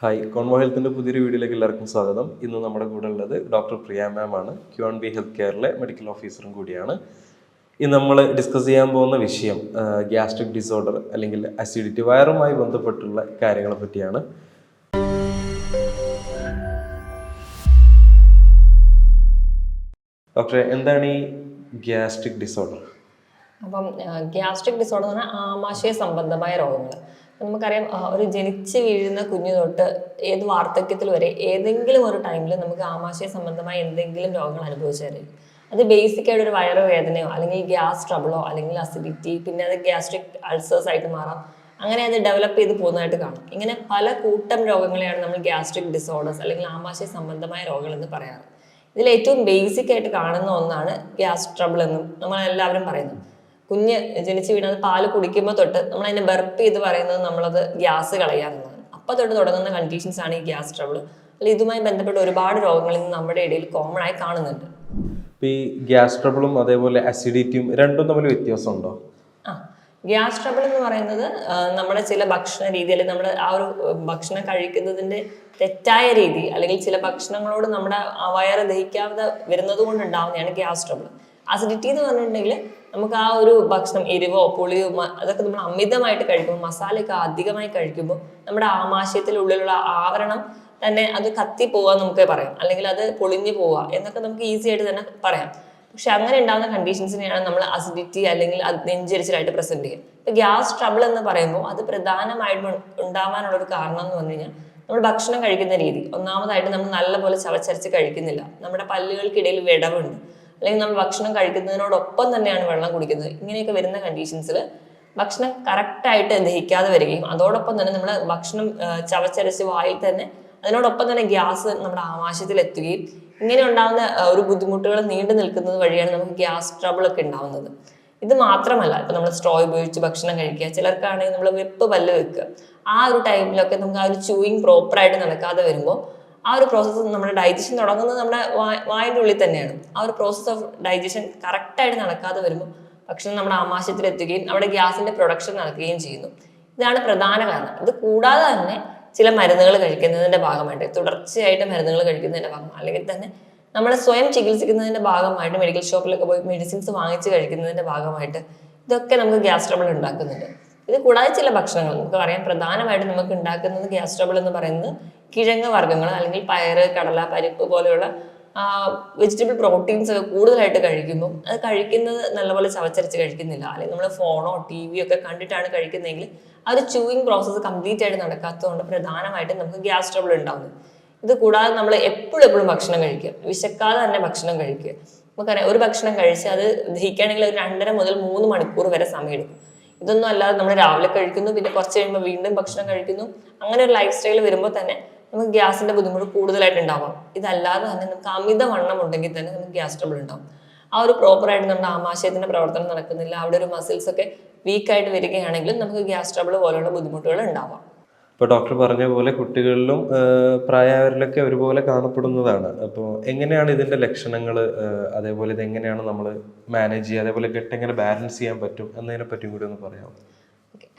Hi, Convo ഹെൽത്തിൻ്റെ പുതിയൊരു വീഡിയോയിലേക്ക് എല്ലാവർക്കും സ്വാഗതം. ഇന്ന് നമ്മുടെ കൂടെ ഉള്ളത് ഡോക്ടർ പ്രിയ മാം ആണ്. Q&B ഹെൽത്ത് കെയറിലെ മെഡിക്കൽ ഓഫീസറും കൂടിയാണ്. ഇന്ന് നമ്മൾ ഡിസ്കസ് ചെയ്യാൻ പോകുന്ന വിഷയം ഗ്യാസ്ട്രിക് ഡിസോർഡർ അല്ലെങ്കിൽ അസിഡിറ്റി, വയറുമായി ബന്ധപ്പെട്ടുള്ള കാര്യങ്ങളെ പറ്റിയാണ്. ഡോക്ടറെ, എന്താണ് ഈ ഗ്യാസ്ട്രിക് ഡിസോർഡർ? അപ്പം ഗ്യാസ്ട്രിക് ഡിസോർഡർ എന്ന് പറഞ്ഞാൽ ആമാശയ സംബന്ധമായ രോഗങ്ങൾ. നമുക്കറിയാം, ഒരു ജനിച്ച് വീഴുന്ന കുഞ്ഞു തൊട്ട് ഏത് വാർദ്ധക്യത്തിൽ വരെ ഏതെങ്കിലും ഒരു ടൈമിൽ നമുക്ക് ആമാശയ സംബന്ധമായ എന്തെങ്കിലും രോഗങ്ങൾ അനുഭവിച്ചായിരിക്കും. അത് ബേസിക് ആയിട്ട് ഒരു വയറുവേദനയോ അല്ലെങ്കിൽ ഗ്യാസ് ട്രബിളോ അല്ലെങ്കിൽ അസിഡിറ്റി, പിന്നെ അത് ഗ്യാസ്ട്രിക് അൾസേഴ്സ് ആയിട്ട് മാറാം. അങ്ങനെ അത് ഡെവലപ്പ് ചെയ്ത് പോകുന്നതായിട്ട് കാണും. ഇങ്ങനെ പല കൂട്ടം രോഗങ്ങളെയാണ് നമ്മൾ ഗ്യാസ്ട്രിക് ഡിസോർഡേഴ്സ് അല്ലെങ്കിൽ ആമാശയ സംബന്ധമായ രോഗങ്ങൾ എന്ന് പറയാറ്. ഇതിൽ ഏറ്റവും ബേസിക് ആയിട്ട് കാണുന്ന ഒന്നാണ് ഗ്യാസ് ട്രബിൾ എന്നും നമ്മളെല്ലാവരും പറയുന്നു. കുഞ്ഞ് ജനിച്ച് വീണത് പാല് കുടിക്കുമ്പോൾ തൊട്ട് നമ്മൾ അതിനെ ബർപ്പ് ചെയ്ത് പറയുന്നത് നമ്മളത് ഗ്യാസ് കളയാമെന്നാണ്. അപ്പോൾ തൊട്ട് തുടങ്ങുന്ന കണ്ടീഷൻസ് ആണ് ഈ ഗ്യാസ് ട്രബിൾ. അല്ലെങ്കിൽ ഇതുമായി ബന്ധപ്പെട്ട ഒരുപാട് രോഗങ്ങൾ ഇന്ന് നമ്മുടെ ഇടയിൽ കോമൺ ആയി കാണുന്നുണ്ട്. ഈ ഗ്യാസ് ട്രബിളും അതേപോലെ അസിഡിറ്റിയും രണ്ടും തമ്മിൽ വ്യത്യാസമുണ്ടോ? ഗ്യാസ് ട്രബിൾ എന്ന് പറയുന്നത് നമ്മുടെ ചില ഭക്ഷണ രീതി, അല്ലെങ്കിൽ നമ്മുടെ ആ ഒരു ഭക്ഷണം കഴിക്കുന്നതിൻ്റെ തെറ്റായ രീതി, അല്ലെങ്കിൽ ചില ഭക്ഷണങ്ങളോട് നമ്മുടെ വയറ് ദഹിക്കാതെ വരുന്നത് കൊണ്ടുണ്ടാവുന്നതാണ് ഗ്യാസ് ട്രബിൾ. അസിഡിറ്റി എന്ന് പറഞ്ഞിട്ടുണ്ടെങ്കിൽ നമുക്ക് ആ ഒരു ഭക്ഷണം എരിവോ പുളിയോ അതൊക്കെ നമ്മൾ അമിതമായിട്ട് കഴിക്കുമ്പോൾ, മസാലയൊക്കെ അധികമായി കഴിക്കുമ്പോൾ നമ്മുടെ ആമാശയത്തിനുള്ളിലുള്ള ആവരണം തന്നെ അത് കത്തി പോവാ നമുക്ക് പറയാം, അല്ലെങ്കിൽ അത് പൊളിഞ്ഞു പോവുക എന്നൊക്കെ നമുക്ക് ഈസി ആയിട്ട് തന്നെ പറയാം. പക്ഷെ അങ്ങനെ ഉണ്ടാകുന്ന കണ്ടീഷൻസിനെയാണ് നമ്മൾ അസിഡിറ്റി അല്ലെങ്കിൽ നെഞ്ചരിച്ചിലായിട്ട് പ്രസന്റ് ചെയ്യുക. ഇപ്പൊ ഗ്യാസ് ട്രബിൾ എന്ന് പറയുമ്പോൾ അത് പ്രധാനമായിട്ടും ഉണ്ടാവാനുള്ള ഒരു കാരണം എന്ന് പറഞ്ഞു കഴിഞ്ഞാൽ നമ്മൾ ഭക്ഷണം കഴിക്കുന്ന രീതി. ഒന്നാമതായിട്ട് നമ്മൾ നല്ലപോലെ ചവച്ചരച്ച് കഴിക്കുന്നില്ല, നമ്മുടെ പല്ലുകൾക്കിടയിൽ വിടവുണ്ട്, അല്ലെങ്കിൽ നമ്മൾ ഭക്ഷണം കഴിക്കുന്നതിനോടൊപ്പം തന്നെയാണ് വെള്ളം കുടിക്കുന്നത്. ഇങ്ങനെയൊക്കെ വരുന്ന കണ്ടീഷൻസിൽ ഭക്ഷണം കറക്റ്റായിട്ട് ദഹിക്കാതെ വരികയും അതോടൊപ്പം തന്നെ നമ്മൾ ഭക്ഷണം ചവച്ചരച്ച് വായിൽ തന്നെ അതിനോടൊപ്പം തന്നെ ഗ്യാസ് നമ്മുടെ ആമാശയത്തിൽ എത്തുകയും ഇങ്ങനെ ഉണ്ടാകുന്ന ഒരു ബുദ്ധിമുട്ടുകൾ നീണ്ടു നിൽക്കുന്നത് വഴിയാണ് നമുക്ക് ഗ്യാസ് ട്രബിൾ ഒക്കെ ഉണ്ടാവുന്നത്. ഇത് മാത്രമല്ല, ഇപ്പൊ നമ്മൾ സ്ട്രോ ഉപയോഗിച്ച് ഭക്ഷണം കഴിക്കുക, ചിലർക്കാണെങ്കിൽ നമ്മൾ വെപ്പ് പല്ല് വെക്കുക, ആ ഒരു ടൈമിലൊക്കെ നമുക്ക് ആ ഒരു ചൂയിങ് പ്രോപ്പറായിട്ട് നടക്കാതെ വരുമ്പോൾ ആ ഒരു പ്രോസസ്സ് നമ്മുടെ ഡൈജഷൻ തുടങ്ങുന്നത് നമ്മുടെ വായുടെ ഉള്ളിൽ തന്നെയാണ്. ആ ഒരു പ്രോസസ്സ് ഓഫ് ഡൈജഷൻ കറക്റ്റായിട്ട് നടക്കാതെ വരുമ്പോൾ ഭക്ഷണം നമ്മുടെ ആമാശയത്തിൽ എത്തുകയും അവിടെ ഗ്യാസിന്റെ പ്രൊഡക്ഷൻ നടക്കുകയും ചെയ്യുന്നു. ഇതാണ് പ്രധാന കാരണം. ഇത് കൂടാതെ തന്നെ ചില മരുന്നുകൾ കഴിക്കുന്നതിന്റെ ഭാഗമായിട്ട്, തുടർച്ചയായിട്ട് മരുന്നുകൾ കഴിക്കുന്നതിന്റെ ഭാഗം, അല്ലെങ്കിൽ തന്നെ നമ്മൾ സ്വയം ചികിത്സിക്കുന്നതിന്റെ ഭാഗമായിട്ട് മെഡിക്കൽ ഷോപ്പിലൊക്കെ പോയി മെഡിസിൻസ് വാങ്ങിച്ച് കഴിക്കുന്നതിന്റെ ഭാഗമായിട്ട് ഇതൊക്കെ നമുക്ക് ഗ്യാസ് ട്രബിൾ ഉണ്ടാക്കുന്നുണ്ട്. ഇത് കൂടാതെ ചില ഭക്ഷണങ്ങൾ നമുക്ക് പറയാം, പ്രധാനമായിട്ടും നമുക്ക് ഉണ്ടാക്കുന്നത് ഗ്യാസ് ട്രബിൾ എന്ന് പറയുന്നത് കിഴങ്ങ് വർഗ്ഗങ്ങൾ, അല്ലെങ്കിൽ പയറ്, കടല, പരിപ്പ് പോലെയുള്ള വെജിറ്റബിൾ പ്രോട്ടീൻസ് ഒക്കെ കൂടുതലായിട്ട് കഴിക്കുമ്പോൾ അത് കഴിക്കുന്നത് നല്ലപോലെ ചവച്ചരച്ച് കഴിക്കുന്നില്ല, അല്ലെങ്കിൽ നമ്മൾ ഫോണോ ടി.വിയോ ഒക്കെ കണ്ടിട്ടാണ് കഴിക്കുന്നതെങ്കിൽ ആ ഒരു ചൂയിങ് പ്രോസസ്സ് കംപ്ലീറ്റ് ആയിട്ട് നടക്കാത്തതുകൊണ്ട് പ്രധാനമായിട്ടും നമുക്ക് ഗ്യാസ് ട്രബിൾ ഉണ്ടാകുന്നത്. ഇത് കൂടാതെ നമ്മൾ എപ്പോഴും ഭക്ഷണം കഴിക്കുക, വിശക്കാതെ തന്നെ ഭക്ഷണം കഴിക്കുക. നമുക്കറിയാം, ഒരു ഭക്ഷണം കഴിച്ച് അത് ദഹിക്കുകയാണെങ്കിൽ ഒരു 2.5 മുതൽ 3 മണിക്കൂർ വരെ സമയമെടുക്കും. ഇതൊന്നും അല്ലാതെ നമ്മൾ രാവിലെ കഴിക്കുന്നു, പിന്നെ കുറച്ച് കഴിയുമ്പോൾ വീണ്ടും ഭക്ഷണം കഴിക്കുന്നു, അങ്ങനെ ഒരു ലൈഫ് സ്റ്റൈൽ വരുമ്പോൾ തന്നെ നമുക്ക് ഗ്യാസിന്റെ ബുദ്ധിമുട്ട് കൂടുതലായിട്ട് ഉണ്ടാവാം. ഇതല്ലാതെ തന്നെ നമുക്ക് അമിതവണ്ണം ഉണ്ടെങ്കിൽ തന്നെ നമുക്ക് ഗ്യാസ് ട്രബിൾ ഉണ്ടാവും. ആ ഒരു പ്രോപ്പറായിട്ട് നമ്മുടെ ആമാശയത്തിന്റെ പ്രവർത്തനം നടക്കുന്നില്ല, അവിടെ ഒരു മസിൽസ് ഒക്കെ വീക്കായിട്ട് വരികയാണെങ്കിലും നമുക്ക് ഗ്യാസ് ട്രബിൾ പോലുള്ള ബുദ്ധിമുട്ടുകൾ ഉണ്ടാവാം. ഇപ്പോൾ ഡോക്ടർ പറഞ്ഞ പോലെ കുട്ടികളിലും പ്രായമായവരിലൊക്കെ ഒരുപോലെ കാണപ്പെടുന്നതാണ്. അപ്പോൾ എങ്ങനെയാണ് ഇതിൻ്റെ ലക്ഷണങ്ങൾ, അതേപോലെ ഇത് എങ്ങനെയാണ് നമ്മൾ മാനേജ് ചെയ്യുക, അതേപോലെ എങ്ങനെ ബാലൻസ് ചെയ്യാൻ പറ്റും എന്നതിനെ പറ്റിയും കൂടി ഒന്ന് പറയാം.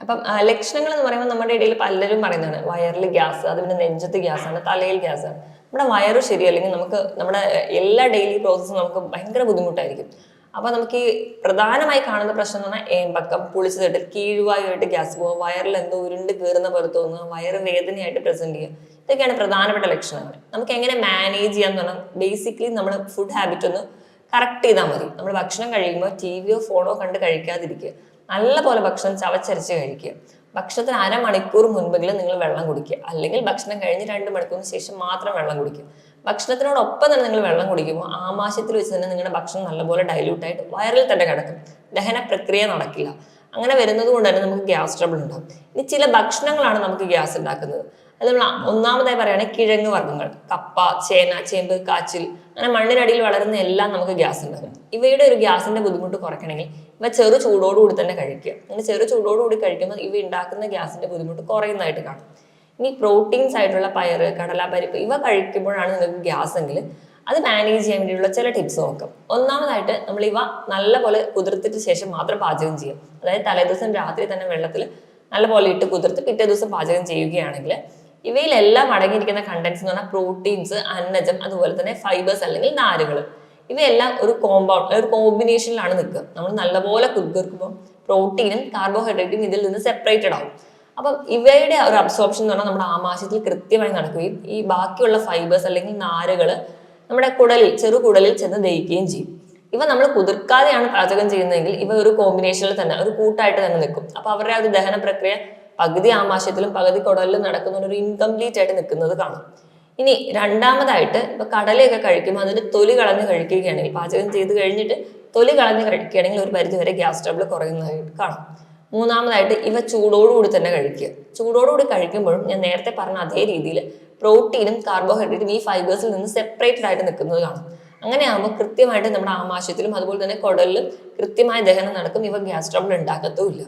അപ്പം ലക്ഷണങ്ങൾ എന്ന് പറയുമ്പോൾ നമ്മുടെ ഇടയിൽ പലരും പറയുന്നതാണ് വയറിൽ ഗ്യാസ്, അത് പിന്നെ നെഞ്ചത്ത് ഗ്യാസാണ്, തലയിൽ ഗ്യാസാണ്. നമ്മുടെ വയറ് ശരി അല്ലെങ്കിൽ നമുക്ക് നമ്മുടെ എല്ലാ ഡെയിലി പ്രോസസ്സും നമുക്ക് ഭയങ്കര ബുദ്ധിമുട്ടായിരിക്കും. അപ്പൊ നമുക്ക് ഈ പ്രധാനമായി കാണുന്ന പ്രശ്നം എന്ന് പറഞ്ഞാൽ ഏമ്പക്കം, പുളിച്ചു തട്ട്, കീഴ്വായുമായിട്ട് ഗ്യാസ് പോവുക, വയറിൽ എന്തോ ഉരുണ്ട് കീറുന്ന പോലെ തോന്നുക, വയറ് വേദനയായിട്ട് പ്രസന്റ് ചെയ്യുക, ഇതൊക്കെയാണ് പ്രധാനപ്പെട്ട ലക്ഷണങ്ങൾ. നമുക്ക് എങ്ങനെ മാനേജ് ചെയ്യാന്ന് പറഞ്ഞാൽ ബേസിക്കലി നമ്മൾ ഫുഡ് ഹാബിറ്റ് ഒന്ന് കറക്റ്റ് ചെയ്താൽ മതി. നമ്മൾ ഭക്ഷണം കഴിയുമ്പോൾ ടി.വിയോ ഫോണോ കണ്ട് കഴിക്കാതിരിക്കുക, നല്ലപോലെ ഭക്ഷണം ചവച്ചരച്ച് കഴിക്കുക, ഭക്ഷണത്തിന് 1/2 മണിക്കൂർ മുൻപെങ്കിലും നിങ്ങൾ വെള്ളം കുടിക്കുക, അല്ലെങ്കിൽ ഭക്ഷണം കഴിഞ്ഞ് 2 മണിക്കൂറിന് ശേഷം മാത്രം വെള്ളം കുടിക്കുക. ഭക്ഷണത്തിനോടൊപ്പം തന്നെ നിങ്ങൾ വെള്ളം കുടിക്കുമ്പോൾ ആമാശയത്തിൽ വെച്ച് തന്നെ നിങ്ങളുടെ ഭക്ഷണം നല്ലപോലെ ഡൈല്യൂട്ടായിട്ട് വയറിൽ തന്നെ കിടക്കും, ദഹന പ്രക്രിയ നടക്കില്ല. അങ്ങനെ വരുന്നത് കൊണ്ട് തന്നെ നമുക്ക് ഗ്യാസ് ട്രബിൾ ഉണ്ടാകും. ഇനി ചില ഭക്ഷണങ്ങളാണ് നമുക്ക് ഗ്യാസ് ഉണ്ടാക്കുന്നത്. അത് നമ്മൾ ഒന്നാമതായി പറയുകയാണെങ്കിൽ കിഴങ്ങ് വർഗ്ഗങ്ങൾ, കപ്പ, ചേന, ചേമ്പ്, കാച്ചിൽ, അങ്ങനെ മണ്ണിനടിയിൽ വളരുന്ന എല്ലാം നമുക്ക് ഗ്യാസ് ഉണ്ടാകും. ഇവയുടെ ഒരു ഗ്യാസിന്റെ ബുദ്ധിമുട്ട് കുറയ്ക്കണമെങ്കിൽ ഇവ ചെറു ചൂടോടുകൂടി തന്നെ കഴിക്കുക. അങ്ങനെ ചെറു ചൂടോടുകൂടി കഴിക്കുമ്പോൾ ഇവ ഉണ്ടാക്കുന്ന ഗ്യാസിന്റെ ബുദ്ധിമുട്ട് കുറയുന്നതായിട്ട് കാണും. ഇനി പ്രോട്ടീൻസ് ആയിട്ടുള്ള പയറ്, കടല, പരിപ്പ് ഇവ കഴിക്കുമ്പോഴാണ് നിങ്ങൾക്ക് ഗ്യാസ് എങ്കിൽ അത് മാനേജ് ചെയ്യാൻ വേണ്ടിയുള്ള ചില ടിപ്സ് നോക്കാം. ഒന്നാമതായിട്ട് നമ്മൾ ഇവ നല്ലപോലെ കുതിർത്തിട്ട് ശേഷം മാത്രം പാചകം ചെയ്യാം. അതായത് തലേദിവസം രാത്രി തന്നെ വെള്ളത്തിൽ നല്ലപോലെ ഇട്ട് കുതിർത്ത് പിറ്റേ ദിവസം പാചകം ചെയ്യുകയാണെങ്കിൽ ഇവയിലെല്ലാം അടങ്ങിയിരിക്കുന്ന കണ്ടന്റ്സ് എന്ന് പറഞ്ഞാൽ പ്രോട്ടീൻസ്, അന്നജം, അതുപോലെ തന്നെ ഫൈബേഴ്സ് അല്ലെങ്കിൽ നാരുകൾ. ഇവയെല്ലാം ഒരു കോമ്പിനേഷനിലാണ് നിൽക്കുക. നമ്മൾ നല്ലപോലെ കുതിർക്കുമ്പോൾ പ്രോട്ടീനും കാർബോഹൈഡ്രേറ്റും ഇതിൽ നിന്ന് സെപ്പറേറ്റഡ് ആവും. അപ്പം ഇവയുടെ ഒരു അബ്സോർപ്ഷൻ എന്ന് പറഞ്ഞാൽ നമ്മുടെ ആമാശയത്തിൽ കൃത്യമായി നടക്കുകയും ഈ ബാക്കിയുള്ള ഫൈബേഴ്സ് അല്ലെങ്കിൽ നാരുകൾ നമ്മുടെ ചെറുകുടലിൽ ചെന്ന് ദഹിക്കുകയും ചെയ്യും. ഇവ നമ്മൾ കുതിർക്കാതെയാണ് പാചകം ചെയ്യുന്നതെങ്കിൽ ഇവ ഒരു കോമ്പിനേഷനിൽ തന്നെ ഒരു കൂട്ടായിട്ട് തന്നെ നിൽക്കും. അപ്പൊ അവരുടെ ആ ഒരു ദഹന പ്രക്രിയ പകുതി ആമാശയത്തിലും പകുതി കുടലിലും നടക്കുന്ന ഒരു ഇൻകംപ്ലീറ്റ് ആയിട്ട് നിൽക്കുന്നത് കാണും. ഇനി രണ്ടാമതായിട്ട് ഇപ്പൊ കടലയൊക്കെ കഴിക്കുമ്പോൾ അതിന്റെ തൊലി കളഞ്ഞ് കഴിക്കുകയാണെങ്കിൽ, പാചകം ചെയ്ത് കഴിഞ്ഞിട്ട് തൊലി കളഞ്ഞ് കഴിക്കുകയാണെങ്കിൽ ഒരു പരിധിവരെ ഗ്യാസ് ട്രബിൾ കുറയുന്നതായിട്ട് കാണാം. മൂന്നാമതായിട്ട് ഇവ ചൂടോടുകൂടി തന്നെ കഴിക്കുക. ചൂടോടുകൂടി കഴിക്കുമ്പോഴും ഞാൻ നേരത്തെ പറഞ്ഞ അതേ രീതിയിൽ പ്രോട്ടീനും കാർബോഹൈഡ്രേറ്റും ഈ ഫൈബേഴ്സിൽ നിന്ന് സെപ്പറേറ്റഡ് ആയിട്ട് നിൽക്കുന്നത് കാണും. അങ്ങനെയാകുമ്പോൾ കൃത്യമായിട്ട് നമ്മുടെ ആമാശയത്തിലും അതുപോലെ തന്നെ കുടലിലും കൃത്യമായ ദഹനം നടക്കും. ഇവ ഗ്യാസ് ട്രബിൾ ഉണ്ടാക്കത്തുമില്ല.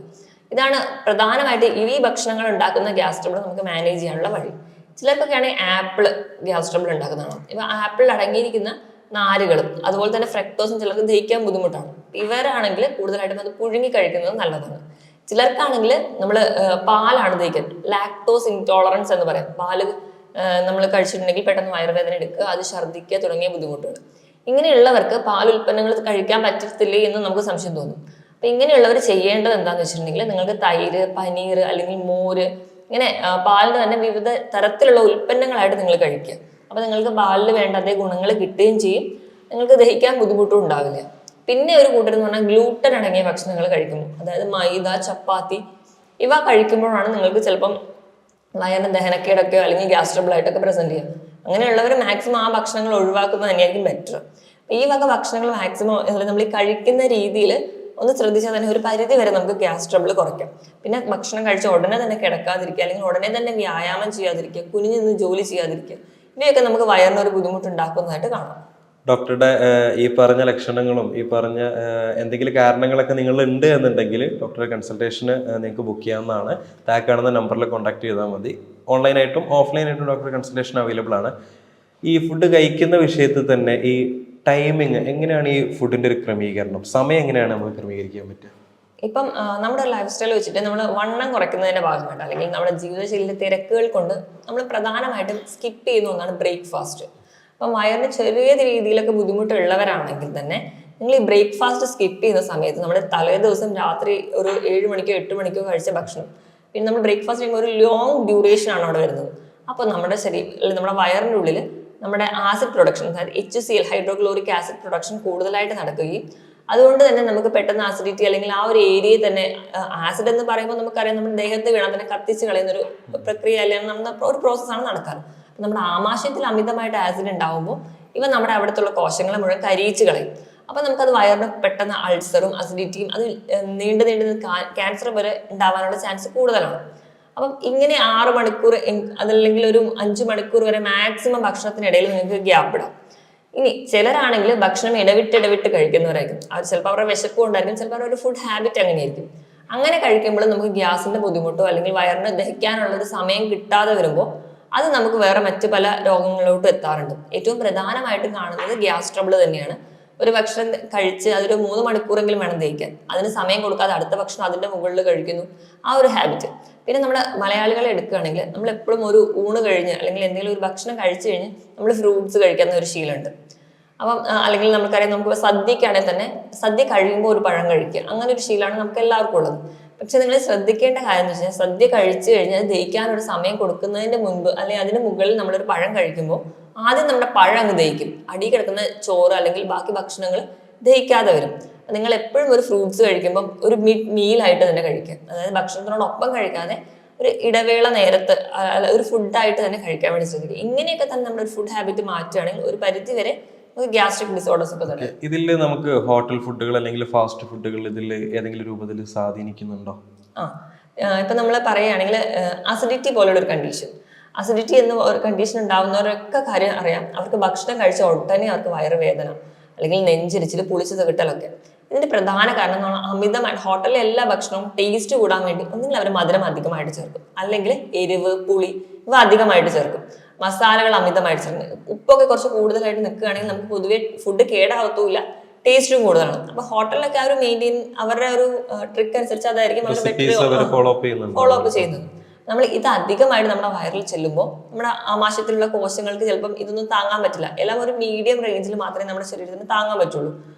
ഇതാണ് പ്രധാനമായിട്ട് ഈ ഭക്ഷണങ്ങൾ ഉണ്ടാക്കുന്ന ഗ്യാസ് ട്രബിൾ നമുക്ക് മാനേജ് ചെയ്യാനുള്ള വഴി. ചിലർക്കൊക്കെയാണെങ്കിൽ ആപ്പിള് ഗ്യാസ് ട്രബിൾ ഉണ്ടാക്കുന്നതാണ്. ഇവ ആപ്പിളിൽ അടങ്ങിയിരിക്കുന്ന നാരുകളും അതുപോലെ തന്നെ ഫ്രക്ടോസും ചിലർക്ക് ദഹിക്കാൻ ബുദ്ധിമുട്ടാണ്. ഇവരാണെങ്കിൽ കൂടുതലായിട്ടും അത് പുഴുങ്ങി കഴിക്കുന്നത് നല്ലതാണ്. ചിലർക്കാണെങ്കിൽ നമ്മൾ പാലാണ് ദഹിക്കാൻ, ലാക്ടോസ് ഇൻടോളറൻസ് എന്ന് പറയാം. പാല് നമ്മൾ കഴിച്ചിട്ടുണ്ടെങ്കിൽ പെട്ടെന്ന് വയറുവേദന എടുക്കുക, അത് ഛർദ്ദിക്കുക തുടങ്ങിയ ബുദ്ധിമുട്ടുകൾ. ഇങ്ങനെയുള്ളവർക്ക് പാൽ ഉൽപ്പന്നങ്ങൾ കഴിക്കാൻ പറ്റത്തില്ലേ എന്ന് നമുക്ക് സംശയം തോന്നും. അപ്പൊ ഇങ്ങനെയുള്ളവർ ചെയ്യേണ്ടത് എന്താണെന്ന് വെച്ചിട്ടുണ്ടെങ്കിൽ നിങ്ങൾക്ക് തൈര്, പനീർ അല്ലെങ്കിൽ മോര്, ഇങ്ങനെ പാലിന് തന്നെ വിവിധ തരത്തിലുള്ള ഉൽപ്പന്നങ്ങളായിട്ട് നിങ്ങൾ കഴിക്കുക. അപ്പൊ നിങ്ങൾക്ക് പാലിൽ വേണ്ട അതേ ഗുണങ്ങൾ കിട്ടുകയും ചെയ്യും, നിങ്ങൾക്ക് ദഹിക്കാൻ ബുദ്ധിമുട്ടും ഉണ്ടാവില്ല. പിന്നെ ഒരു കൂട്ടർ എന്ന് പറഞ്ഞാൽ ഗ്ലൂട്ടൻ അടങ്ങിയ ഭക്ഷണങ്ങൾ കഴിക്കുന്നു. അതായത് മൈദ, ചപ്പാത്തി ഇവ കഴിക്കുമ്പോഴാണ് നിങ്ങൾക്ക് ചിലപ്പം വയറിന് ദഹനക്കേടൊക്കെയോ അല്ലെങ്കിൽ ഗ്യാസ് ട്രബിൾ ആയിട്ടൊക്കെ പ്രസന്റ് ചെയ്യാം. അങ്ങനെയുള്ളവർ മാക്സിമം ആ ഭക്ഷണങ്ങൾ ഒഴിവാക്കുന്നത് തന്നെയായിരിക്കും ബെറ്റർ. ഈ വക ഭക്ഷണങ്ങൾ മാക്സിമം നമ്മൾ ഈ കഴിക്കുന്ന രീതിയിൽ ഒന്ന് ശ്രദ്ധിച്ചാൽ തന്നെ ഒരു പരിധി വരെ നമുക്ക് ഗ്യാസ് ട്രബിൾ കുറയ്ക്കാം. പിന്നെ ഭക്ഷണം കഴിച്ച ഉടനെ തന്നെ കിടക്കാതിരിക്കുക, അല്ലെങ്കിൽ ഉടനെ തന്നെ വ്യായാമം ചെയ്യാതിരിക്കുക, കുനിഞ്ഞു നിന്ന് ജോലി ചെയ്യാതിരിക്കുക, ഇവയൊക്കെ നമുക്ക് വയറിനൊരു ബുദ്ധിമുട്ടുണ്ടാക്കുന്നതായിട്ട് കാണാം. ഡോക്ടറുടെ ഈ പറഞ്ഞ ലക്ഷണങ്ങളും ഈ പറഞ്ഞ എന്തെങ്കിലും കാരണങ്ങളൊക്കെ നിങ്ങൾ ഉണ്ട് എന്നുണ്ടെങ്കിൽ ഡോക്ടറെ കൺസൾട്ടേഷന് നിങ്ങൾക്ക് ബുക്ക് ചെയ്യാവുന്നതാണ്. താഴെ കാണുന്ന നമ്പറിൽ കോൺടാക്ട് ചെയ്താൽ മതി. ഓൺലൈനായിട്ടും ഓഫ്ലൈനായിട്ടും ഡോക്ടറെ കൺസൾട്ടേഷൻ അവൈലബിൾ ആണ്. ഈ ഫുഡ് കഴിക്കുന്ന വിഷയത്തിൽ തന്നെ ഈ ടൈമിങ് എങ്ങനെയാണ്, ഈ ഫുഡിൻ്റെ ഒരു ക്രമീകരണം, സമയം എങ്ങനെയാണ് നമുക്ക് ക്രമീകരിക്കാൻ പറ്റുക? ഇപ്പം നമ്മുടെ ലൈഫ് സ്റ്റൈൽ വെച്ചിട്ട് നമ്മൾ വണ്ണം കുറയ്ക്കുന്നതിന്റെ ഭാഗമായിട്ട് അല്ലെങ്കിൽ നമ്മുടെ ജീവിതശൈലിയിലെ തിരക്കുകൾ കൊണ്ട് നമ്മൾ പ്രധാനമായിട്ടും സ്കിപ്പ് ചെയ്യുന്ന ഒന്നാണ് ബ്രേക്ക്ഫാസ്റ്റ്. അപ്പം വയറിന് ചെറിയ രീതിയിലൊക്കെ ബുദ്ധിമുട്ടുള്ളവരാണെങ്കിൽ തന്നെ നിങ്ങൾ ഈ ബ്രേക്ക്ഫാസ്റ്റ് സ്കിപ്പ് ചെയ്യുന്ന സമയത്ത് നമ്മുടെ തലേ ദിവസം രാത്രി ഒരു 7 മണിക്കോ 8 മണിക്കോ കഴിച്ച ഭക്ഷണം പിന്നെ നമ്മൾ ബ്രേക്ക്ഫാസ്റ്റ് ചെയ്യുമ്പോൾ ഒരു ലോങ് ഡ്യൂറേഷൻ ആണ് അവിടെ വരുന്നത്. അപ്പോൾ നമ്മുടെ ശരീരം നമ്മുടെ വയറിൻ്റെ ഉള്ളിൽ നമ്മുടെ ആസിഡ് പ്രൊഡക്ഷൻ, അതായത് HCl ഹൈഡ്രോക്ലോറിക് ആസിഡ് പ്രൊഡക്ഷൻ കൂടുതലായിട്ട് നടക്കുകയും അതുകൊണ്ട് തന്നെ നമുക്ക് പെട്ടെന്ന് ആസിഡിറ്റി അല്ലെങ്കിൽ ആ ഒരു ഏരിയയിൽ തന്നെ ആസിഡ് എന്ന് പറയുമ്പോൾ നമുക്കറിയാം നമ്മുടെ ദേഹത്ത് വീണാൽ തന്നെ കത്തിച്ച് കളയുന്ന ഒരു പ്രക്രിയ അല്ലെങ്കിൽ നമ്മുടെ ഒരു പ്രോസസ്സാണ് നടക്കാറ്. നമ്മുടെ ആമാശയത്തിൽ അമിതമായിട്ട് ആസിഡ് ഉണ്ടാകുമ്പോൾ ഇവ നമ്മുടെ അവിടുത്തെ കോശങ്ങളെ മുഴുവൻ കരിയിച്ച് കളയും. അപ്പൊ നമുക്കത് വയറിന് പെട്ടെന്ന് അൾസറും അസിഡിറ്റിയും അത് നീണ്ടു ക്യാൻസർ വരെ ഉണ്ടാവാനുള്ള ചാൻസ് കൂടുതലാണ്. അപ്പം ഇങ്ങനെ 6 മണിക്കൂർ അതല്ലെങ്കിൽ ഒരു 5 മണിക്കൂർ വരെ മാക്സിമം ഭക്ഷണത്തിനിടയിൽ നിങ്ങൾക്ക് ഗ്യാപ്പ് ഇടാം. ഇനി ചിലരാണെങ്കിൽ ഭക്ഷണം ഇടവിട്ട് കഴിക്കുന്നവരായിരിക്കും. അവർ ചിലപ്പോൾ അവരുടെ വിശപ്പ് കൊണ്ടായിരിക്കും, ചിലപ്പോൾ അവരുടെ ഒരു ഫുഡ് ഹാബിറ്റ് അങ്ങനെയായിരിക്കും. അങ്ങനെ കഴിക്കുമ്പോൾ നമുക്ക് ഗ്യാസിന്റെ ബുദ്ധിമുട്ടോ അല്ലെങ്കിൽ വയറിന് ദഹിക്കാനുള്ള ഒരു സമയം കിട്ടാതെ വരുമ്പോൾ അത് നമുക്ക് വേറെ മറ്റു പല രോഗങ്ങളിലോട്ടും എത്താറുണ്ട്. ഏറ്റവും പ്രധാനമായിട്ടും കാണുന്നത് ഗ്യാസ് ട്രബിൾ തന്നെയാണ്. ഒരു ഭക്ഷണം കഴിച്ച് അതൊരു 3 മണിക്കൂറെങ്കിലും വേണം ദഹിക്കാൻ. അതിന് സമയം കൊടുക്കാതെ അടുത്ത ഭക്ഷണം അതിന്റെ മുകളിൽ കഴിക്കുന്നു, ആ ഒരു ഹാബിറ്റ്. പിന്നെ നമ്മുടെ മലയാളികളെ എടുക്കുകയാണെങ്കിൽ നമ്മൾ എപ്പോഴും ഒരു ഊണ് കഴിഞ്ഞ് അല്ലെങ്കിൽ എന്തെങ്കിലും ഒരു ഭക്ഷണം കഴിച്ചു കഴിഞ്ഞ് നമ്മൾ ഫ്രൂട്ട്സ് കഴിക്കുന്ന ഒരു ശീലമുണ്ട്. അപ്പം അല്ലെങ്കിൽ നമുക്കറിയാം, നമുക്ക് സദ്യക്കാണെങ്കിൽ തന്നെ സദ്യ കഴിയുമ്പോൾ ഒരു പഴം കഴിക്കുക, അങ്ങനെ ഒരു ശീലമാണ് നമുക്ക് എല്ലാവർക്കും ഉള്ളത്. പക്ഷെ നിങ്ങൾ ശ്രദ്ധിക്കേണ്ട കാര്യം എന്ന് വെച്ചാൽ സദ്യ കഴിച്ചു കഴിഞ്ഞാൽ ദഹിക്കാനൊരു സമയം കൊടുക്കുന്നതിന്റെ മുൻപ് അല്ലെങ്കിൽ അതിന് മുകളിൽ നമ്മളൊരു പഴം കഴിക്കുമ്പോൾ ആദ്യം നമ്മുടെ പഴം അങ്ങ് ദഹിക്കും, അടി കിടക്കുന്ന ചോറ് അല്ലെങ്കിൽ ബാക്കി ഭക്ഷണങ്ങൾ ദഹിക്കാതെ വരും. നിങ്ങൾ എപ്പോഴും ഒരു ഫ്രൂട്ട്സ് കഴിക്കുമ്പോൾ ഒരു മിഡ് മീലായിട്ട് തന്നെ കഴിക്കുക, അതായത് ഭക്ഷണത്തിനോടൊപ്പം കഴിക്കാതെ ഒരു ഇടവേള നേരത്ത് ഒരു ഫുഡായിട്ട് തന്നെ കഴിക്കാൻ വേണ്ടി ശ്രദ്ധിക്കുക. ഇങ്ങനെയൊക്കെ തന്നെ നമ്മുടെ ഒരു ഫുഡ് ഹാബിറ്റ് മാറ്റുകയാണെങ്കിൽ ഒരു പരിധി വരെ ഗ്യാസ്ട്രിക് ഡിസോർഡേഴ്സ് ഒക്കെ തന്നെ. ഇതിൽ നമുക്ക് ഹോട്ടൽ ഫുഡുകൾ അല്ലെങ്കിൽ ഫാസ്റ്റ് ഫുഡുകൾ ഇതിൽ ഏതെങ്കിലും രൂപത്തിൽ സ്വാധീനിക്കുന്നുണ്ടോ? ഇപ്പൊ നമ്മൾ പറയുകയാണെങ്കിൽ അസിഡിറ്റി പോലുള്ള ഒരു കണ്ടീഷൻ, അസിഡിറ്റി എന്ന ഒരു കണ്ടീഷൻ ഉണ്ടാവുന്നവരൊക്കെ കാര്യം അറിയാം. അവർക്ക് ഭക്ഷണം കഴിച്ച ഉടനെ അവർക്ക് വയറുവേദന അല്ലെങ്കിൽ നെഞ്ചിരിച്ചിൽ പുളിച്ചത് കിട്ടലൊക്കെ. ഇതിന്റെ പ്രധാന കാരണം എന്ന് പറഞ്ഞാൽ അമിതമായിട്ട് ഹോട്ടലിലെ എല്ലാ ഭക്ഷണവും ടേസ്റ്റ് കൂടാൻ വേണ്ടി ഒന്നുകിൽ അവർ മധുരം അധികമായിട്ട് ചേർക്കും, അല്ലെങ്കിൽ എരിവ്, പുളി ഇവ അധികമായിട്ട് ചേർക്കും, മസാലകൾ അമിതമായിട്ട് ചേർക്കും. ഉപ്പൊക്കെ കുറച്ച് കൂടുതലായിട്ട് നിൽക്കുകയാണെങ്കിൽ നമുക്ക് പൊതുവെ ഫുഡ് കേടാവത്തുമില്ല, ടേസ്റ്റും കൂടുതലാണ്. അപ്പൊ ഹോട്ടലിലൊക്കെ ആ ഒരു മെയിൻറ്റെയിൻ അവരുടെ ഒരു ട്രിക്ക് അനുസരിച്ച് അതായിരിക്കും അവർ ഫോളോ അപ്പ് ചെയ്യുന്നത്. നമ്മൾ ഇത് അധികമായിട്ട് നമ്മുടെ വയറിൽ ചെല്ലുമ്പോൾ നമ്മുടെ ആമാശയത്തിലുള്ള കോശങ്ങൾക്ക് ചിലപ്പം ഇതൊന്നും താങ്ങാൻ പറ്റില്ല. എല്ലാം ഒരു മീഡിയം റേഞ്ചിൽ മാത്രമേ നമ്മുടെ ശരീരത്തിന് താങ്ങാൻ പറ്റുള്ളൂ.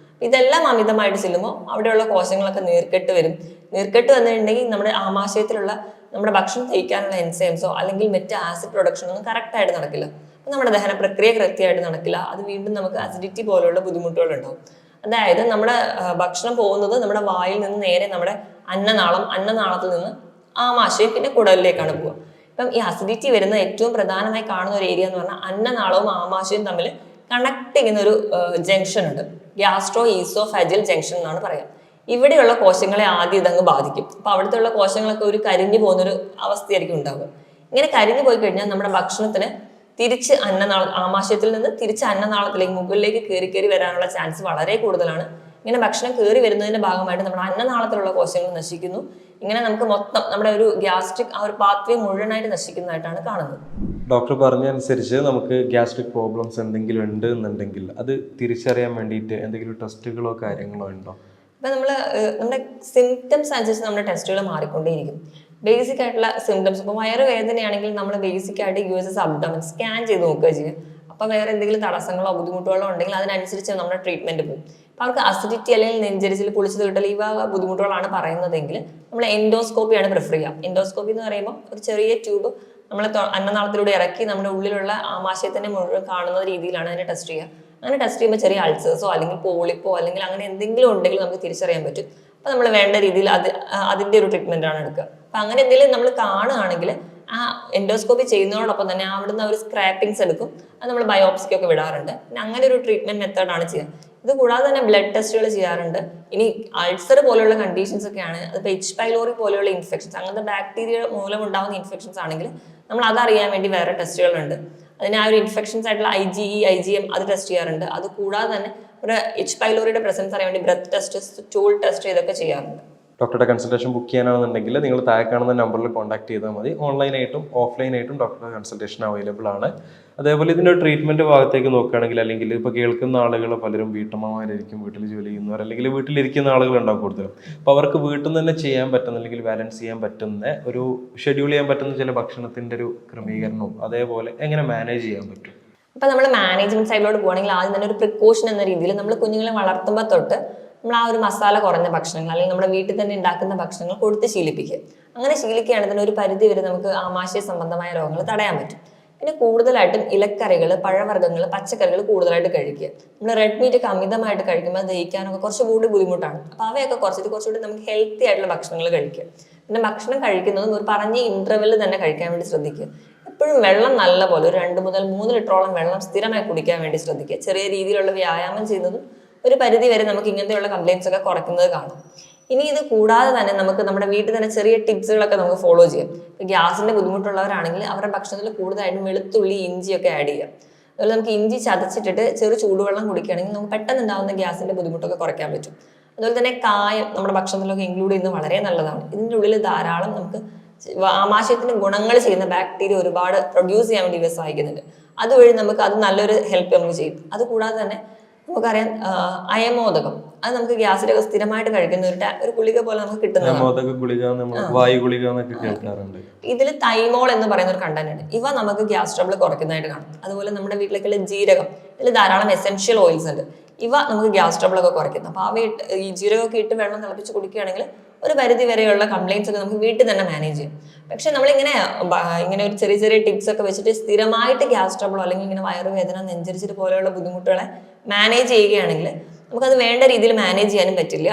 ഇതെല്ലാം അമിതമായിട്ട് ചെല്ലുമ്പോൾ അവിടെയുള്ള കോശങ്ങളൊക്കെ നീർക്കെട്ട് വരും. നീർക്കെട്ട് വന്നിട്ടുണ്ടെങ്കിൽ നമ്മുടെ ആമാശയത്തിലുള്ള നമ്മുടെ ഭക്ഷണം ദഹിക്കാനുള്ള എൻസൈംസോ അല്ലെങ്കിൽ മറ്റ് ആസിഡ് പ്രൊഡക്ഷനോ ഒന്നും കറക്റ്റായിട്ട് നടക്കില്ല. അപ്പം നമ്മുടെ ദഹന പ്രക്രിയ കൃത്യമായിട്ട് നടക്കില്ല. അത് വീണ്ടും നമുക്ക് അസിഡിറ്റി പോലെയുള്ള ബുദ്ധിമുട്ടുകൾ ഉണ്ടാവും. അതായത് നമ്മുടെ ഭക്ഷണം പോകുന്നത് നമ്മുടെ വായിൽ നിന്ന് നേരെ നമ്മുടെ അന്നനാളത്തിൽ നിന്ന് ആമാശയം പിന്നെ കുടലിലേക്കാണ് പോവുക. ഇപ്പം ഈ അസിഡിറ്റി വരുന്ന ഏറ്റവും പ്രധാനമായി കാണുന്ന ഒരു ഏരിയ എന്ന് പറഞ്ഞാൽ അന്നനാളവും ആമാശയവും തമ്മിൽ കണക്ട് ചെയ്യുന്ന ഒരു ജംഗ്ഷൻ ഉണ്ട്. ഗ്യാസ്ട്രോ ഈസോഫാജിയൽ ജംഗ്ഷൻ എന്നാണ് പറയാം. ഇവിടെയുള്ള കോശങ്ങളെ ആദ്യം ഇതങ്ങ് ബാധിക്കും. അപ്പൊ അവിടുത്തെ ഉള്ള കോശങ്ങളൊക്കെ ഒരു കരിഞ്ഞു പോകുന്നൊരു അവസ്ഥയായിരിക്കും ഉണ്ടാവുക. ഇങ്ങനെ കരിഞ്ഞു പോയി കഴിഞ്ഞാൽ നമ്മുടെ ഭക്ഷണത്തിന് തിരിച്ച് ആമാശയത്തിൽ നിന്ന് തിരിച്ച് അന്നനാളത്തിലേക്ക് മുകളിലേക്ക് കയറി വരാനുള്ള ചാൻസ് വളരെ കൂടുതലാണ്. ഇങ്ങനെ ഭക്ഷണം കയറി വരുന്നതിന്റെ ഭാഗമായിട്ട് നമ്മുടെ അന്നനാളത്തിലുള്ള കോശങ്ങൾ നശിക്കുന്നു. ഇങ്ങനെ നമുക്ക് മൊത്തം നമ്മുടെ ഒരു ഗ്യാസ്ട്രിക് ആ ഒരു പാത്വേ മുഴുവനായിട്ട് നശിക്കുന്നതായിട്ടാണ് കാണുന്നത്. ഡോക്ടർ പറഞ്ഞനുസരിച്ച് നമുക്ക് ഗ്യാസ്ട്രിക് പ്രോബ്ലംസ് എന്തെങ്കിലും ഉണ്ട് എന്നുണ്ടെങ്കിൽ അത് തിരിച്ചറിയാൻ വേണ്ടിയിട്ട് എന്തെങ്കിലും ടെസ്റ്റുകളോ കാര്യങ്ങളോ ഉണ്ടോ? ഇപ്പൊ നമ്മുടെ സിംറ്റംസ് അനുസരിച്ച് നമ്മുടെ ടെസ്റ്റുകൾ മാറിക്കൊണ്ടേയിരിക്കും. ബേസിക് ആയിട്ടുള്ള സിംറ്റംസ് ഇപ്പോൾ വയറുവേദനയാണെങ്കിൽ നമ്മൾ ബേസിക് ആയിട്ട് USS അബ്ഡോമൻ സ്കാൻ ചെയ്ത് നോക്കുക ചെയ്യുക. അപ്പോൾ വേറെ എന്തെങ്കിലും തടസ്സങ്ങളോ ബുദ്ധിമുട്ടുകളോ ഉണ്ടെങ്കിൽ അതിനനുസരിച്ച് നമ്മുടെ ട്രീറ്റ്മെന്റ് പോകും. അപ്പോൾ അവർക്ക് അസിഡിറ്റി അല്ലെങ്കിൽ നെഞ്ചരിച്ചിൽ പൊളിച്ചത് കിട്ടൽ ഇവ ബുദ്ധിമുട്ടുകളാണ് പറയുന്നതെങ്കിൽ നമ്മൾ എൻഡോസ്കോപ്പിയാണ് പ്രിഫർ ചെയ്യുക. എൻഡോസ്കോപ്പി എന്ന് പറയുമ്പോൾ ഒരു ചെറിയ ട്യൂബ് നമ്മൾ അന്നനാളത്തിലൂടെ ഇറക്കി നമ്മുടെ ഉള്ളിലുള്ള ആമാശയത്തിനെ മുഴുവൻ കാണുന്ന രീതിയിലാണ് അതിനെ ടെസ്റ്റ് ചെയ്യുക. അങ്ങനെ ടെസ്റ്റ് ചെയ്യുമ്പോൾ ചെറിയ അൾസേഴ്സോ അല്ലെങ്കിൽ പോളിപ്പോ അല്ലെങ്കിൽ അങ്ങനെ എന്തെങ്കിലും ഉണ്ടെങ്കിൽ നമുക്ക് തിരിച്ചറിയാൻ പറ്റും. അപ്പോൾ നമ്മൾ വേണ്ട രീതിയിൽ അതിൻ്റെ ഒരു ട്രീറ്റ്മെന്റ് ആണ് എടുക്കുക. അപ്പം അങ്ങനെ എന്തെങ്കിലും നമ്മൾ കാണുകയാണെങ്കിൽ ആ എൻഡോസ്കോപ്പി ചെയ്യുന്നതോടൊപ്പം തന്നെ അവിടുന്ന് ഒരു സ്ക്രാപ്പിങ്സ് എടുക്കും. അത് നമ്മൾ ബയോപ്സിക്കൊക്കെ വിടാറുണ്ട്. പിന്നെ അങ്ങനെ ഒരു ട്രീറ്റ്മെന്റ് മെത്തേഡാണ് ചെയ്യുക. ഇത് കൂടാതെ തന്നെ ബ്ലഡ് ടെസ്റ്റുകൾ ചെയ്യാറുണ്ട്. ഇനി അൾസർ പോലെയുള്ള കണ്ടീഷൻസ് ഒക്കെയാണ്, അതിപ്പോൾ H. പൈലോറി പോലെയുള്ള ഇൻഫെക്ഷൻസ്, അങ്ങനത്തെ ബാക്ടീരിയ മൂലം ഉണ്ടാകുന്ന ഇൻഫെക്ഷൻസ് ആണെങ്കിൽ നമ്മൾ അതറിയാൻ വേണ്ടി വേറെ ടെസ്റ്റുകളുണ്ട്. അതിന് ആ ഒരു ഇൻഫെക്ഷൻസ് ആയിട്ടുള്ള IgE, IgM അത് ടെസ്റ്റ് ചെയ്യാറുണ്ട്. അത് കൂടാതെ തന്നെ ഒരു H. പൈലോറിയുടെ പ്രസൻസ് അറിയാൻ വേണ്ടി ബ്രത്ത് ടെസ്റ്റ്, സ്റ്റൂൾ ടെസ്റ്റ് ഇതൊക്കെ ചെയ്യാറുണ്ട്. ഡോക്ടറുടെ കൺസൾട്ടേഷൻ ബുക്ക് ചെയ്യാനാണെന്നുണ്ടെങ്കിൽ നിങ്ങൾ താഴെ കാണുന്ന നമ്പറിൽ കോൺടാക്ട് ചെയ്താൽ മതി. ഓൺലൈനായിട്ടും ഓഫ്ലൈനായിട്ടും ഡോക്ടറുടെ കൺസൾട്ടേഷൻ അവൈലബിൾ ആണ്. അതേപോലെ ഇതിൻ്റെ ട്രീറ്റ്മെൻറ്റ് ഭാഗത്തേക്ക് നോക്കുകയാണെങ്കിൽ അല്ലെങ്കിൽ ഇപ്പോൾ കേൾക്കുന്ന ആളുകൾ പലരും വീട്ടമ്മമാരായിരിക്കും, വീട്ടിൽ ജോലി ചെയ്യുന്നവർ അല്ലെങ്കിൽ വീട്ടിലിരിക്കുന്ന ആളുകളുണ്ടാവും കൂടുതലും. അപ്പോൾ അവർക്ക് വീട്ടിൽ നിന്ന് തന്നെ ചെയ്യാൻ പറ്റുന്ന അല്ലെങ്കിൽ ബാലൻസ് ചെയ്യാൻ പറ്റുന്ന ഒരു ഷെഡ്യൂൾ ചെയ്യാൻ പറ്റുന്ന ചില ഭക്ഷണത്തിൻ്റെ ഒരു ക്രമീകരണവും അതേപോലെ എങ്ങനെ മാനേജ് ചെയ്യാൻ പറ്റും? അപ്പോൾ നമ്മൾ മാനേജ്മെന്റ് സൈഡിലോട്ട് പോകുകയാണെങ്കിൽ ആദ്യം തന്നെ ഒരു പ്രിക്കോഷൻ എന്ന രീതിയിൽ നമ്മൾ കുഞ്ഞുങ്ങളെ വളർത്തുമ്പോൾ തൊട്ട് നമ്മൾ ആ ഒരു മസാല കുറഞ്ഞ ഭക്ഷണങ്ങൾ അല്ലെങ്കിൽ നമ്മുടെ വീട്ടിൽ തന്നെ ഉണ്ടാക്കുന്ന ഭക്ഷണങ്ങൾ കൊടുത്ത് ശീലിപ്പിക്കുക. അങ്ങനെ ശീലിക്കുകയാണെങ്കിൽ തന്നെ ഒരു പരിധി വരെ നമുക്ക് ആമാശയ സംബന്ധമായ രോഗങ്ങൾ തടയാൻ പറ്റും. പിന്നെ കൂടുതലായിട്ടും ഇലക്കറികൾ, പഴവർഗ്ഗങ്ങൾ, പച്ചക്കറികൾ കൂടുതലായിട്ട് കഴിക്കുക. നമ്മൾ റെഡ് മീറ്റ് ഒക്കെ അമിതമായിട്ട് കഴിക്കുമ്പോൾ ദഹിക്കാനൊക്കെ കുറച്ചുകൂടി ബുദ്ധിമുട്ടാണ്. അപ്പോൾ അവയൊക്കെ കുറച്ചുകൂടി നമുക്ക് ഹെൽത്തി ആയിട്ടുള്ള ഭക്ഷണങ്ങൾ കഴിക്കുക. പിന്നെ ഭക്ഷണം കഴിക്കുന്നതും ഒരു പറഞ്ഞ ഇന്റർവെല്ലിൽ തന്നെ കഴിക്കാൻ വേണ്ടി ശ്രദ്ധിക്കുക. എപ്പോഴും വെള്ളം നല്ലപോലെ ഒരു 2 മുതൽ 3 ലിറ്ററോളം വെള്ളം സ്ഥിരമായി കുടിക്കാൻ വേണ്ടി ശ്രദ്ധിക്കുക. ചെറിയ രീതിയിലുള്ള വ്യായാമം ചെയ്യുന്നതും ഒരു പരിധി വരെ നമുക്ക് ഇങ്ങനത്തെയുള്ള കംപ്ലയിൻസ് ഒക്കെ കുറയ്ക്കുന്നത് കാണും. ഇനി ഇത് കൂടാതെ തന്നെ നമുക്ക് നമ്മുടെ വീട്ടിൽ തന്നെ ചെറിയ ടിപ്സുകളൊക്കെ നമുക്ക് ഫോളോ ചെയ്യാം. ഇപ്പോൾ ഗ്യാസിന്റെ ബുദ്ധിമുട്ടുള്ളവരാണെങ്കിൽ അവരുടെ ഭക്ഷണത്തിൽ കൂടുതലായിട്ടും വെളുത്തുള്ളി, ഇഞ്ചിയൊക്കെ ആഡ് ചെയ്യാം. അതുപോലെ നമുക്ക് ഇഞ്ചി ചതച്ചിട്ടിട്ട് ചെറു ചൂടുവെള്ളം കുടിക്കുകയാണെങ്കിൽ നമുക്ക് പെട്ടെന്ന് ഉണ്ടാകുന്ന ഗ്യാസിന്റെ ബുദ്ധിമുട്ടൊക്കെ കുറയ്ക്കാൻ പറ്റും. അതുപോലെ തന്നെ കായം നമ്മുടെ ഭക്ഷണത്തിലൊക്കെ ഇൻക്ലൂഡ് ചെയ്യുന്നത് വളരെ നല്ലതാണ്. ഇതിൻ്റെ ഉള്ളിൽ ധാരാളം നമുക്ക് ആമാശയത്തിന് ഗുണങ്ങൾ ചെയ്യുന്ന ബാക്ടീരിയ ഒരുപാട് പ്രൊഡ്യൂസ് ചെയ്യാൻ വേണ്ടി ഇവ സഹായിക്കുന്നുണ്ട്. അതുവഴി നമുക്ക് അത് നല്ലൊരു ഹെൽപ്പ് നമുക്ക് ചെയ്യും. അതുകൂടാതെ തന്നെ നമുക്കറിയാം അയമോദകം, അത് നമുക്ക് ഗ്യാസിലൊക്കെ സ്ഥിരമായിട്ട് കഴിക്കുന്ന ഒരു ഗുളിക പോലെ നമുക്ക് കിട്ടുന്നതാണ്. ഇതിൽ തൈമോൾ എന്ന് പറയുന്ന ഒരു കണ്ടന്റ് ഉണ്ട്. ഇവ നമുക്ക് ഗ്യാസ് ട്രബിൾ കുറയ്ക്കുന്നതായിട്ട് കാണും. അതുപോലെ നമ്മുടെ വീട്ടിലേക്കുള്ള ജീരകം, ഇതിൽ ധാരാളം എസെൻഷ്യൽ ഓയിൽസ് ഉണ്ട്. ഇവ നമുക്ക് ഗ്യാസ് ട്രബിൾ ഒക്കെ കുറയ്ക്കുന്നു. അപ്പോൾ അവ ഈ ജീരകമൊക്കെ ഇട്ട് വെള്ളം തിളപ്പിച്ച് കുടിക്കുകയാണെങ്കിൽ ഒരു പരിധി വരെയുള്ള കംപ്ലയിൻസ് ഒക്കെ നമുക്ക് വീട്ടിൽ തന്നെ മാനേജ് ചെയ്യും. പക്ഷെ നമ്മളിങ്ങനെ ഒരു ചെറിയ ടിപ്സ് ഒക്കെ വെച്ചിട്ട് സ്ഥിരമായിട്ട് ഗ്യാസ് ട്രബിളോ അല്ലെങ്കിൽ ഇങ്ങനെ വയറുവേദന, നെഞ്ചരിച്ചിട്ട് പോലെയുള്ള ബുദ്ധിമുട്ടുകളെ മാനേജ് ചെയ്യുകയാണെങ്കിൽ നമുക്കത് വേണ്ട രീതിയിൽ മാനേജ് ചെയ്യാനും പറ്റില്ല.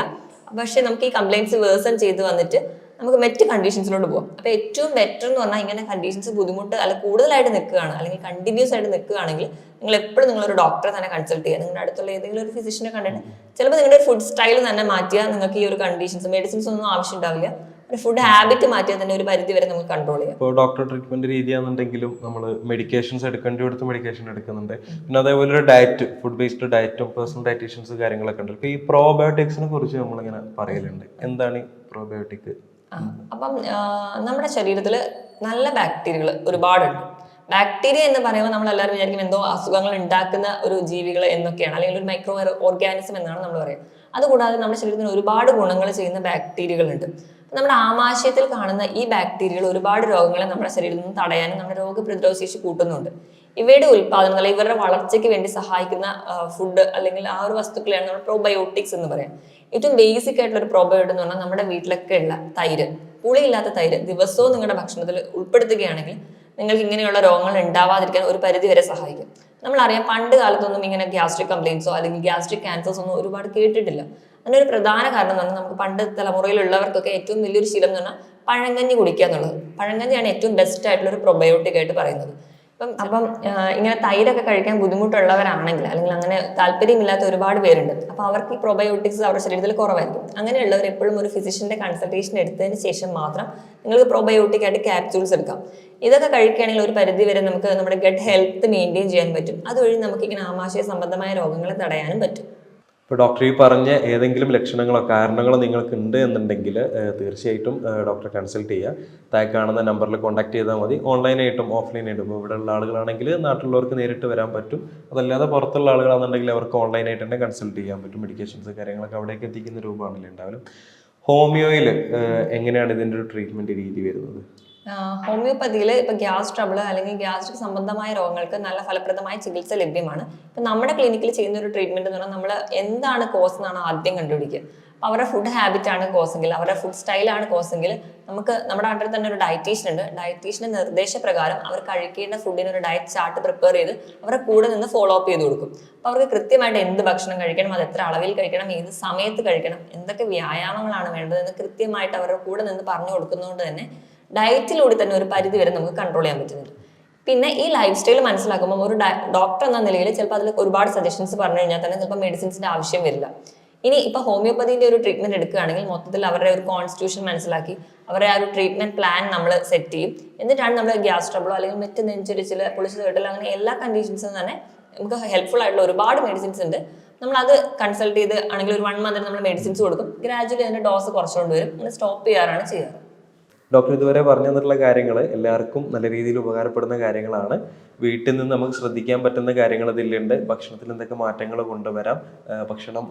പക്ഷെ നമുക്ക് ഈ കംപ്ലയിൻസ് വേഴ്സൺ ചെയ്ത് വന്നിട്ട് നമുക്ക് മറ്റ് കണ്ടീഷൻസിലോട്ട് പോകാം. അപ്പോൾ ഏറ്റവും ബെറ്റർ എന്ന് പറഞ്ഞാൽ ഇങ്ങനെ കണ്ടീഷൻസ് ബുദ്ധിമുട്ട് അല്ല കൂടുതലായിട്ട് നിൽക്കുകയാണ് അല്ലെങ്കിൽ കണ്ടിന്യൂസ് ആയിട്ട് നിൽക്കുകയാണെങ്കിൽ നിങ്ങൾ എപ്പോഴും നിങ്ങളൊരു ഡോക്ടറെ തന്നെ കൺസൾട്ട് ചെയ്യുക. നിങ്ങളുടെ അടുത്തുള്ള ഏതെങ്കിലും ഒരു ഫിസിഷ്യനെ കണ്ടിട്ട് ചിലപ്പോൾ നിങ്ങളുടെ ഒരു ഫുഡ് സ്റ്റൈൽ തന്നെ മാറ്റിയാൽ നിങ്ങൾക്ക് ഈ ഒരു കണ്ടീഷൻസ്, മെഡിസിൻസ് ഒന്നും ആവശ്യം ഉണ്ടാവില്ല. ഒരു ഫുഡ് ഹാബിറ്റ് മാറ്റിയാൽ തന്നെ ഒരു പരിധി വരെ നമുക്ക് കൺട്രോൾ ചെയ്യാം. ഇപ്പോൾ ഡോക്ടർ ട്രീറ്റ്മെന്റ് രീതിയാണെന്നുണ്ടെങ്കിലും നമ്മൾ മെഡിക്കേഷൻസ് എടുക്കേണ്ടി മെഡിക്കേഷൻ എടുക്കുന്നുണ്ട്. പിന്നെ അതേപോലെ ഒരു ഡയറ്റ്, ഫുഡ് ബേസ്ഡ് ഡയറ്റും പേഴ്സണൽ ഡയറ്റീഷ്യൻസ് കാര്യങ്ങളൊക്കെ ഉണ്ട്. ഇപ്പോൾ ഈ പ്രോബയോട്ടിക്സിനെ കുറിച്ച് നമ്മളിങ്ങനെ പറയലുണ്ട്. എന്താണ് ഈ പ്രോബയോട്ടിക്? അപ്പം നമ്മുടെ ശരീരത്തിൽ നല്ല ബാക്ടീരിയകൾ ഒരുപാടുണ്ട്. ബാക്ടീരിയ എന്ന് പറയുമ്പോൾ നമ്മൾ എല്ലാവരും വിചാരിക്കും എന്തോ അസുഖങ്ങൾ ഉണ്ടാക്കുന്ന ഒരു ജീവികൾ എന്നൊക്കെയാണ്, അല്ലെങ്കിൽ ഒരു മൈക്രോ ഓർഗാനിസം എന്നാണ് നമ്മൾ പറയുക. അതുകൂടാതെ നമ്മുടെ ശരീരത്തിന് ഒരുപാട് ഗുണങ്ങൾ ചെയ്യുന്ന ബാക്ടീരിയകളുണ്ട്. നമ്മുടെ ആമാശയത്തിൽ കാണുന്ന ഈ ബാക്ടീരിയകൾ ഒരുപാട് രോഗങ്ങളെ നമ്മുടെ ശരീരത്തിൽ നിന്ന് തടയാനും നമ്മുടെ രോഗപ്രതിരോധ ശേഷി കൂട്ടുന്നുണ്ട്. ഇവയുടെ ഉൽപാദനം അല്ലെങ്കിൽ ഇവരുടെ വളർച്ചയ്ക്ക് വേണ്ടി സഹായിക്കുന്ന ഫുഡ് അല്ലെങ്കിൽ ആ ഒരു വസ്തുക്കളെയാണ് നമ്മൾ പ്രോബയോട്ടിക്സ് എന്ന് പറയാം. ഏറ്റവും ബേസിക് ആയിട്ടുള്ള ഒരു പ്രോബയോട്ടിക് എന്ന് പറഞ്ഞാൽ നമ്മുടെ വീട്ടിലൊക്കെ ഉള്ള തൈര്, പുളിയില്ലാത്ത തൈര് ദിവസവും നിങ്ങളുടെ ഭക്ഷണത്തിൽ ഉൾപ്പെടുത്തുകയാണെങ്കിൽ നിങ്ങൾക്ക് ഇങ്ങനെയുള്ള രോഗങ്ങൾ ഉണ്ടാവാതിരിക്കാൻ ഒരു പരിധി വരെ സഹായിക്കും. നമ്മളറിയാം പണ്ട് കാലത്തൊന്നും ഇങ്ങനെ ഗ്യാസ്ട്രിക് കംപ്ലയിൻസോ അല്ലെങ്കിൽ ഗ്യാസ്ട്രിക് ക്യാൻസേഴ്സ് ഒന്നും ഒരുപാട് കേട്ടിട്ടില്ല. അതിനൊരു പ്രധാന കാരണം എന്ന് പറഞ്ഞാൽ നമുക്ക് പണ്ട് തലമുറയിലുള്ളവർക്കൊക്കെ ഏറ്റവും വലിയൊരു ശീലം എന്ന് പറഞ്ഞാൽ പഴങ്കഞ്ഞി കുടിക്കുക എന്നുള്ളത്. പഴങ്കഞ്ഞിയാണ് ഏറ്റവും ബെസ്റ്റ് ആയിട്ടുള്ള ഒരു പ്രൊബയോട്ടിക് ആയിട്ട് പറയുന്നത്. അപ്പം ഇങ്ങനെ തൈരൊക്കെ കഴിക്കാൻ ബുദ്ധിമുട്ടുള്ളവരാണെങ്കിൽ അല്ലെങ്കിൽ അങ്ങനെ താല്പര്യമില്ലാത്ത ഒരുപാട് പേരുണ്ട്. അപ്പോൾ അവർക്ക് ഈ പ്രൊബയോട്ടിക്സ് അവരുടെ ശരീരത്തിൽ കുറവായിരിക്കും. അങ്ങനെയുള്ളവർ എപ്പോഴും ഒരു ഫിസിഷ്യന്റെ കൺസൾട്ടേഷൻ എടുത്തതിന് ശേഷം മാത്രം നിങ്ങൾക്ക് പ്രൊബയോട്ടിക് ആയിട്ട് ക്യാപ്സ്യൂൾസ് എടുക്കാം. ഇതൊക്കെ കഴിക്കുകയാണെങ്കിൽ ഒരു പരിധി വരെ നമുക്ക് നമ്മുടെ ഗട്ട് ഹെൽത്ത് മെയിൻറ്റെയിൻ ചെയ്യാൻ പറ്റും. അതുവഴി നമുക്ക് ഇങ്ങനെ ആമാശയ സംബന്ധമായ രോഗങ്ങളെ തടയാനും പറ്റും. ഇപ്പോൾ ഡോക്ടർ ഈ പറഞ്ഞ ഏതെങ്കിലും ലക്ഷണങ്ങളോ കാരണങ്ങളോ നിങ്ങൾക്ക് ഉണ്ട് എന്നുണ്ടെങ്കിൽ തീർച്ചയായിട്ടും ഡോക്ടറെ കൺസൾട്ട് ചെയ്യുക. താഴെ കാണുന്ന നമ്പറിൽ കോൺടാക്ട് ചെയ്താൽ മതി. ഓൺലൈനായിട്ടും ഓഫ്ലൈനായിട്ടും ഇപ്പോൾ ഇവിടെ ഉള്ള ആളുകളാണെങ്കിൽ നാട്ടിലുള്ളവർക്ക് നേരിട്ട് വരാൻ പറ്റും. അതല്ലാതെ പുറത്തുള്ള ആളുകളാണെന്നുണ്ടെങ്കിൽ അവർക്ക് ഓൺലൈനായിട്ട് തന്നെ കൺസൾട്ട് ചെയ്യാൻ പറ്റും. മെഡിക്കേഷൻസ് കാര്യങ്ങളൊക്കെ അവിടേക്ക് എത്തിക്കുന്ന രൂപമാണല്ലോ ഉണ്ടാവും. ഹോമിയോയിൽ എങ്ങനെയാണ് ഇതിൻ്റെ ഒരു ട്രീറ്റ്മെൻറ്റ് രീതി വരുന്നത്? ഹോമിയോപ്പതിയിൽ ഇപ്പോൾ ഗ്യാസ് ട്രബിൾ അല്ലെങ്കിൽ ഗ്യാസ്ട്രിക് സംബന്ധമായ രോഗങ്ങൾക്ക് നല്ല ഫലപ്രദമായ ചികിത്സ ലഭ്യമാണ്. ഇപ്പം നമ്മുടെ ക്ലിനിക്കിൽ ചെയ്യുന്ന ഒരു ട്രീറ്റ്മെന്റ് എന്ന് പറഞ്ഞാൽ നമ്മൾ എന്താണ് കോസ് എന്നാണ് ആദ്യം കണ്ടുപിടിക്കുക. അപ്പോൾ അവരുടെ ഫുഡ് ഹാബിറ്റ് ആണ് കോസെങ്കിൽ, അവരുടെ ഫുഡ് സ്റ്റൈലാണ് കോസെങ്കിൽ നമുക്ക് നമ്മുടെ നാട്ടിൽ തന്നെ ഒരു ഡയറ്റീഷ്യൻ ഉണ്ട്. ഡയറ്റീഷ്യൻ്റെ നിർദ്ദേശപ്രകാരം അവർ കഴിക്കേണ്ട ഫുഡിന് ഒരു ഡയറ്റ് ചാർട്ട് പ്രിപ്പയർ ചെയ്ത് അവരുടെ കൂടെ നിന്ന് ഫോളോ അപ്പ് ചെയ്ത് കൊടുക്കും. അപ്പോൾ അവർക്ക് കൃത്യമായിട്ട് എന്ത് ഭക്ഷണം കഴിക്കണം, അത് എത്ര അളവിൽ കഴിക്കണം, ഏത് സമയത്ത് കഴിക്കണം, എന്തൊക്കെ വ്യായാമങ്ങളാണ് വേണ്ടതെന്ന് കൃത്യമായിട്ട് അവരുടെ കൂടെ നിന്ന് പറഞ്ഞു കൊടുക്കുന്നതുകൊണ്ട് തന്നെ ഡയറ്റിലൂടെ തന്നെ ഒരു പരിധി വരെ നമുക്ക് കൺട്രോൾ ചെയ്യാൻ പറ്റുന്നുണ്ട്. പിന്നെ ഈ ലൈഫ് സ്റ്റൈൽ മനസ്സിലാക്കുമ്പോൾ ഒരു ഡോക്ടർ എന്ന നിലയിൽ ചിലപ്പോൾ അതിൽ ഒരുപാട് സജഷൻസ് പറഞ്ഞു കഴിഞ്ഞാൽ തന്നെ ചിലപ്പോൾ മെഡിസിൻസിന്റെ ആവശ്യം വരില്ല. ഇനി ഇപ്പോൾ ഹോമിയോപ്പതിന്റെ ഒരു ട്രീറ്റ്മെന്റ് എടുക്കുകയാണെങ്കിൽ മൊത്തത്തിൽ അവരുടെ ഒരു കോൺസ്റ്റിറ്റ്യൂഷൻ മനസ്സിലാക്കി അവരുടെ ആ ഒരു ട്രീറ്റ്മെന്റ് പ്ലാൻ നമ്മൾ സെറ്റ് ചെയ്യും. എന്നിട്ടാണ് നമ്മൾ ഗ്യാസ് ട്രബിളോ അല്ലെങ്കിൽ മറ്റ് നെഞ്ചൊരിച്ചിൽ പൊളിച്ചു കേട്ടില്ല അങ്ങനെ എല്ലാ കണ്ടീഷൻസും തന്നെ നമുക്ക് ഹെൽപ്ഫുൾ ആയിട്ടുള്ള ഒരുപാട് മെഡിസിൻസ് ഉണ്ട്. നമ്മൾ അത് കൺസൾട്ട് ചെയ്ത് ആണെങ്കിൽ ഒരു 1 മന്തിന് നമ്മൾ മെഡിസിൻസ് കൊടുക്കും. ഗ്രാജുവലി അതിന്റെ ഡോസ് കുറച്ചുകൊണ്ട് വരും. അങ്ങനെ സ്റ്റോപ്പ് ചെയ്യാറാണ് ചെയ്യാറ്. ഡോക്ടർ ഇതുവരെ പറഞ്ഞു തന്നിട്ടുള്ള കാര്യങ്ങൾ എല്ലാവർക്കും നല്ല രീതിയിൽ ഉപകാരപ്പെടുന്ന കാര്യങ്ങളാണ്. വീട്ടിൽ നിന്ന് നമുക്ക് ശ്രദ്ധിക്കാൻ പറ്റുന്ന കാര്യങ്ങൾ ഇതിലുണ്ട്. ഭക്ഷണത്തിൽ എന്തൊക്കെ മാറ്റങ്ങൾ കൊണ്ടുവരാം, ഭക്ഷണം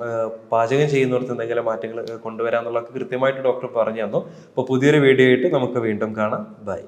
പാചകം ചെയ്യുന്നിടത്ത് എന്തെങ്കിലും മാറ്റങ്ങൾ കൊണ്ടുവരാം എന്നുള്ളതൊക്കെ കൃത്യമായിട്ട് ഡോക്ടർ പറഞ്ഞു തന്നു. അപ്പോൾ പുതിയൊരു വീഡിയോ ആയിട്ട് നമുക്ക് വീണ്ടും കാണാം. ബൈ.